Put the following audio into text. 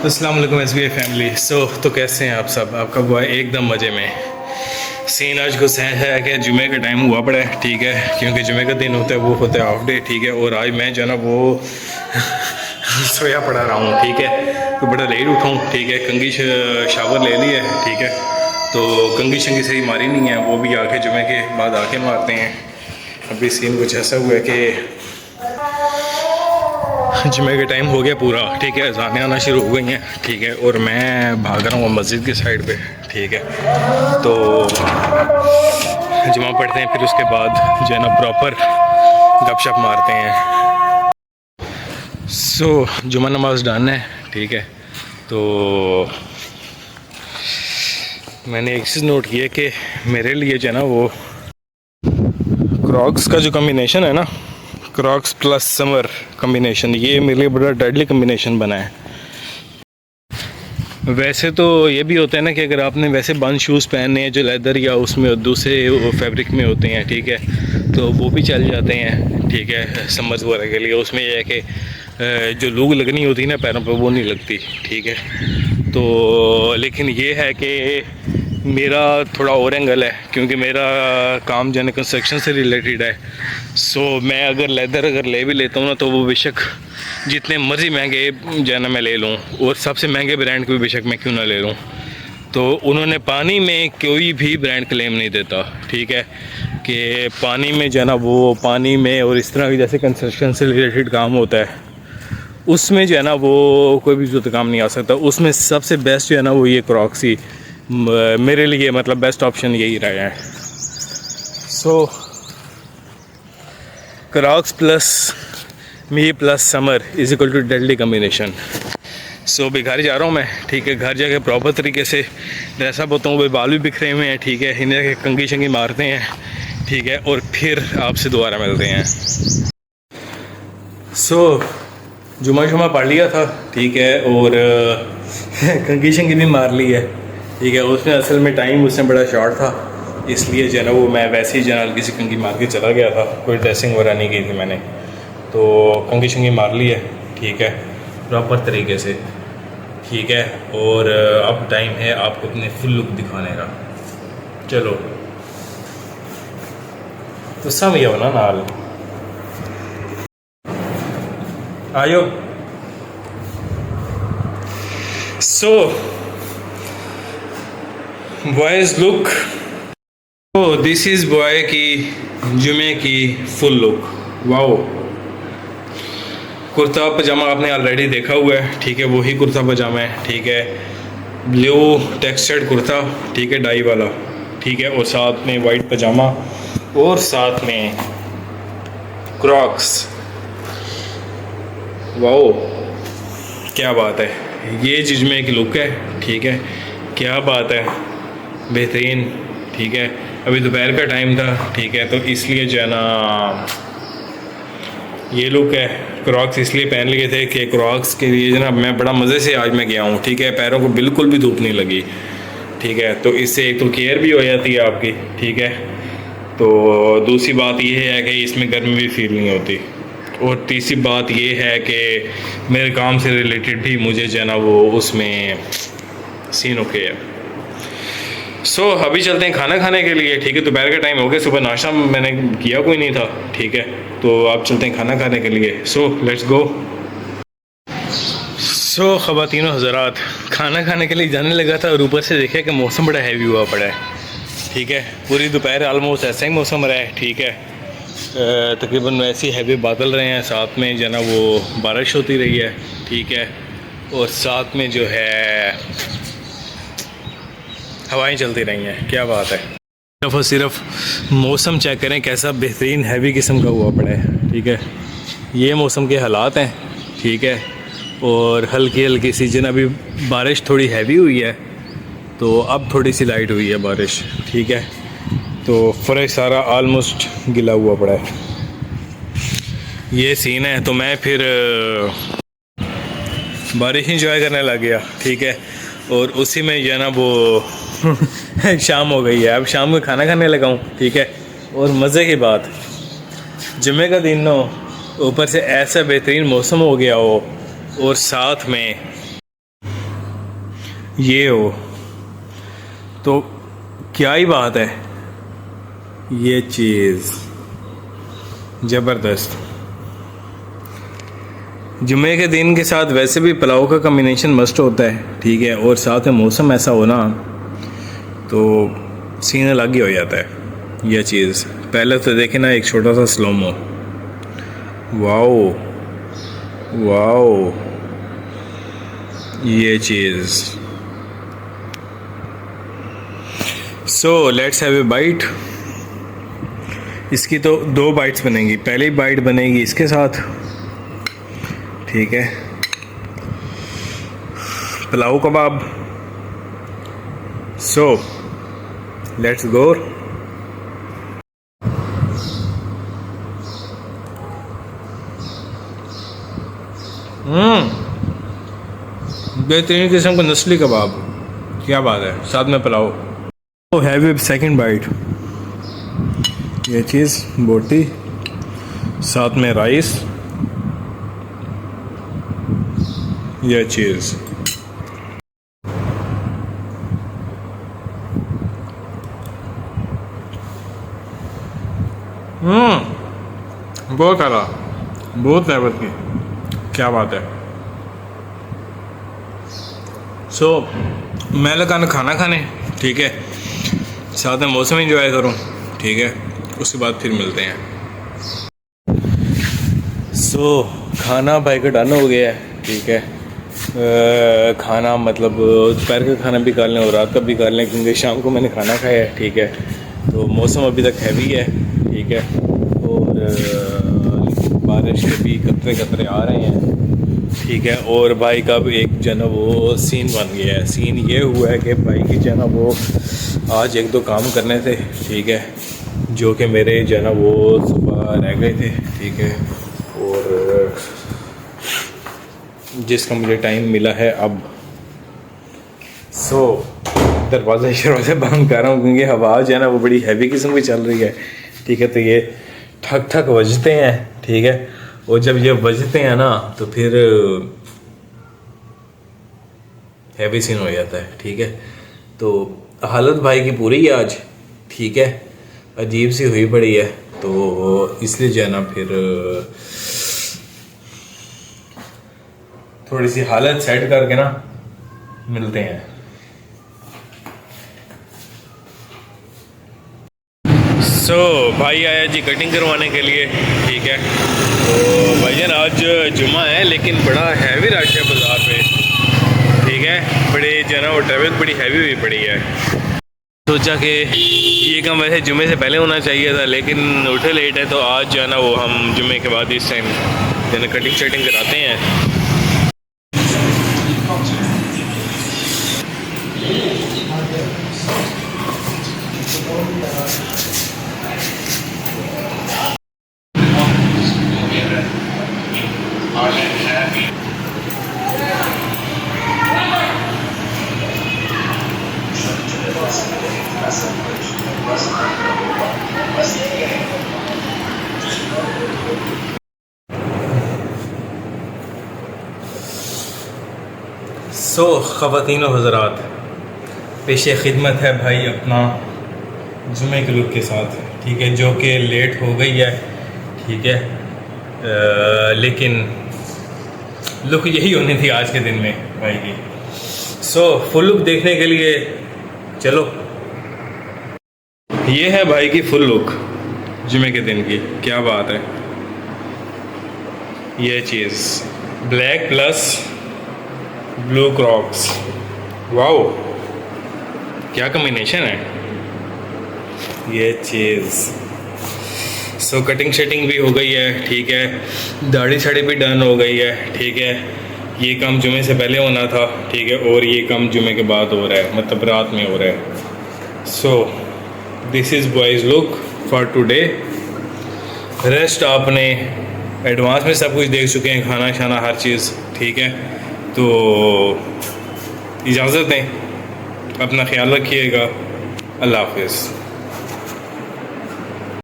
अस्सलाम वालेकुम SBI family. तो कैसे हैं आप सब? आपका बुआ एकदम मज़े में। सीन आज को सह है कि जुमे का टाइम हुआ पड़ा है, ठीक है, क्योंकि जुमे का दिन होता है, वो होता है ऑफ डे, ठीक है। और आज मैं जो है ना वो सोया पड़ा रहा हूँ, ठीक है। तो बड़ा लेट उठाऊँ, ठीक है। कंगी शावर ले ली है, ठीक है। तो कंगी शंगी सही मारी नहीं है, वो भी आके जुमे के बाद आके मारते हैं। अभी सीन कुछ ऐसा हुआ है कि जुमे का टाइम हो गया पूरा, ठीक है। अज़ानें आना शुरू हो गई हैं, ठीक है। और मैं भाग रहा हूँ मस्जिद की साइड पे, ठीक है। तो जुमा पढ़ते हैं, फिर उसके बाद जो है ना प्रॉपर गपशप मारते हैं। जुमा नमाज डन है, ठीक है। तो मैंने एक चीज़ नोट किया कि मेरे लिए जो है ना वो क्रॉक्स का जो कम्बिनेशन है ना, क्रॉक्स प्लस समर कम्बिनेशन, ये मेरे लिए बड़ा डेडली कम्बिनेशन बना है। वैसे तो ये भी होता है ना कि अगर आपने वैसे बंद शूज़ पहने हैं जो लेदर या उसमें दूसरे फैब्रिक में होते हैं, ठीक है, तो वो भी चल जाते हैं, ठीक है, समर्स वगैरह के लिए। उसमें यह है कि जो लूग लगनी होती है ना पैरों पर, वो नहीं लगती, ठीक है। तो लेकिन ये है कि मेरा थोड़ा और एंगल है, क्योंकि मेरा काम जो है कंस्ट्रक्शन से रिलेटेड है। मैं अगर लेदर ले भी लेता हूँ ना, तो वो बेशक जितने मर्ज़ी महंगे जो है ना मैं ले लूँ, और सबसे महंगे ब्रांड के भी बेशक मैं क्यों ना ले लूँ, तो उन्होंने पानी में कोई भी ब्रांड क्लेम नहीं देता, ठीक है। कि पानी में जो है ना वो पानी में और इस तरह की जैसे कंस्ट्रक्शन से रिलेटेड काम होता है, उसमें जो है ना वो कोई भी जूता काम नहीं आ सकता। उसमें सबसे बेस्ट जो है ना वो ये क्रॉक्स ही मेरे लिए मतलब बेस्ट ऑप्शन यही रहा है। Crocs plus me plus summer is equal to deadly combination. अभी घर जा रहा हूँ मैं, ठीक है। घर जाके प्रॉपर तरीके से ड्रेसअप होता हूँ, भाई बाल भी बिखरे हुए हैं, ठीक है। इन्हें कंगी शंगी मारते हैं, ठीक है, और फिर आपसे दोबारा मिलते हैं। जुमा शुमा पढ़ लिया था, ठीक है, और कंगी शंगी भी मार ली है, ठीक है। उसमें असल में टाइम उसमें बड़ा शॉर्ट था, इसलिए जो है ना वो मैं वैसे ही जनरल किसी कंगी मार के चला गया था, कोई ड्रेसिंग वगैरह नहीं की थी मैंने। तो कंगी शंगी मार ली है, ठीक है, प्रॉपर तरीके से, ठीक है। और अब टाइम है आपको अपने फुल लुक दिखाने का। चलो तो सब ये होना नाल आयो। Boys look, this is boy की जुमे की फुल लुक। वाओ, कुर्ता पजामा आपने ऑलरेडी देखा हुआ है, ठीक है, वही कुर्ता पजामा है, ठीक है। ब्लू टेक्सचर्ड कुर्ता, ठीक है, डाई वाला, ठीक है, और साथ में वाइट पजामा और साथ में क्रॉक्स। वाओ, क्या बात है, ये जुमे की लुक है, ठीक है, क्या बात है, बेहतरीन, ठीक है। अभी दोपहर का टाइम था, ठीक है, तो इसलिए जो है ना ये लुक है। क्रॉक्स इसलिए पहन लिए थे कि क्रॉक्स के लिए ना मैं बड़ा मज़े से आज मैं गया हूँ, ठीक है। पैरों को बिल्कुल भी धूप नहीं लगी, ठीक है। तो इससे एक तो केयर भी हो जाती है आपकी, ठीक है। तो दूसरी बात ये है कि इसमें गर्मी भी फील नहीं होती, और तीसरी बात ये है कि मेरे काम से रिलेटेड भी मुझे जो है ना वो उसमें सीन ओके है। अभी चलते हैं खाना खाने के लिए, ठीक है। दोपहर का टाइम हो गया, सुबह नाश्ता मैंने किया कोई नहीं था, ठीक है। तो आप चलते हैं खाना खाने के लिए। Let's go. ख़वातीनो हज़रात, खाना खाने के लिए जाने लगा था, और ऊपर से देखा कि मौसम बड़ा हैवी हुआ पड़ा है, ठीक है। पूरी दोपहर आलमोस्ट ऐसा ही मौसम रहा है, ठीक है। तकरीबन वैसे ही हैवी बादल रहे हैं, साथ में जो है ना वो बारिश होती रही है, ठीक है। और साथ में जो है हवाएं चलती रही हैं, क्या बात है। सिर्फ और सिर्फ मौसम चेक करें कैसा बेहतरीन हैवी किस्म का हुआ पड़ा है, ठीक है। ये मौसम के हालात हैं, ठीक है। और हल्की हल्की सीजन, अभी बारिश थोड़ी हैवी हुई है, तो अब थोड़ी सी लाइट हुई है बारिश, ठीक है। तो फ्रेश सारा आलमोस्ट गिला हुआ पड़ा है, ये सीन है। तो मैं फिर बारिश इंजॉय करने लग गया, ठीक है। और उसी में जो है ना वो शाम हो गई है, अब शाम में खाना खाने लगा हूँ, ठीक है। और मज़े की बात, जुमे का दिन हो, ऊपर से ऐसा बेहतरीन मौसम हो गया हो, और साथ में ये हो तो क्या ही बात है। ये चीज़ ज़बरदस्त। जुमे के दिन के साथ वैसे भी पुलाव का कम्बिनेशन मस्त होता है, ठीक है, और साथ में मौसम ऐसा हो ना तो सीन अलग ही हो जाता है। यह चीज़ पहले तो देखे ना, एक छोटा सा स्लोमो। वाओ वाओ, ये चीज़। So let's have a bite. इसकी तो 2 बाइट्स बनेंगी। पहली बाइट बनेगी इसके साथ, ठीक है, पुलाव कबाब। So let's go. बेहतरीन किस्म का नस्ली कबाब, क्या बात है, साथ में पुलाव। तो हैव ए सेकंड बाइट। ये चीज़ बोटी, साथ में राइस, यह चीज़। बहुत आला, बहुत नेमत की, क्या बात है। सो मैं लगा खाना खाने, ठीक है, साथ में मौसम एंजॉय करूं, ठीक है, उसके बाद फिर मिलते हैं। सो खाना भाई का डन हो गया है, ठीक है। खाना मतलब दोपहर का खाना भी कर लें और रात का भी कर लें, क्योंकि शाम को मैंने खाना खाया है, ठीक है। तो मौसम अभी तक हैवी है, ठीक है, और बारिश के भी कतरे कतरे आ रहे हैं, ठीक है। और भाई का भी एक जो है ना वो सीन बन गया है। सीन ये हुआ है कि भाई की जो है ना वो आज 1-2 काम करने थे, ठीक है, जो कि मेरे जो है ना वो सुबह रह गए थे, ठीक है, और जिसका मुझे टाइम मिला है अब। सो दरवाज़े शरवाज़े बंद कर रहा हूँ, क्योंकि हवा जो है ना वो बड़ी हैवी किस्म की चल रही है, ठीक है। तो ये ठक ठक बजते हैं, ठीक है, और जब ये बजते हैं ना तो फिर हैवी सीन हो जाता है, ठीक है। तो हालत भाई की पूरी है आज, ठीक है, अजीब सी हुई पड़ी है, तो इसलिए जो है ना फिर थोड़ी सी हालत सेट करके ना मिलते हैं। सो भाई आया जी कटिंग करवाने के लिए, ठीक है। तो भाईजान आज जुमा है, लेकिन बड़ा हैवी रश है बाज़ार पे, ठीक है, बड़े जो है ना वो ट्रैफिक बड़ी हैवी हुई पड़ी है। सोचा कि ये काम वैसे जुमे से पहले होना चाहिए था, लेकिन उठे लेट है, तो आज जो है ना वो हम जुमे के बाद इस टाइम जो है ना कटिंग शटिंग कराते हैं। सो ख़वातीन और हज़रात, पेशे खिदमत है भाई अपना जुमे के लुक के साथ, ठीक है, जो कि लेट हो गई है, ठीक है, लेकिन लुक यही होनी थी आज के दिन में भाई की। सो फुल लुक देखने के लिए चलो, ये है भाई की फुल लुक जुमे के दिन की, क्या बात है। ये चीज़ black plus blue Crocs, wow क्या कम्बिनेशन है। ये चीज़। सो कटिंग शटिंग भी हो गई है, ठीक है, दाढ़ी शाड़ी भी डन हो गई है, ठीक है। ये काम जुमे से पहले होना था, ठीक है, और ये काम जुमे के बाद हो रहा है, मतलब रात में हो रहा है। So this is boys look for today. Rest आपने एडवांस में सब कुछ देख चुके हैं, खाना शाना हर चीज़, ठीक है। तो इजाज़त दें, अपना ख्याल रखिएगा, अल्लाह हाफ़िज़।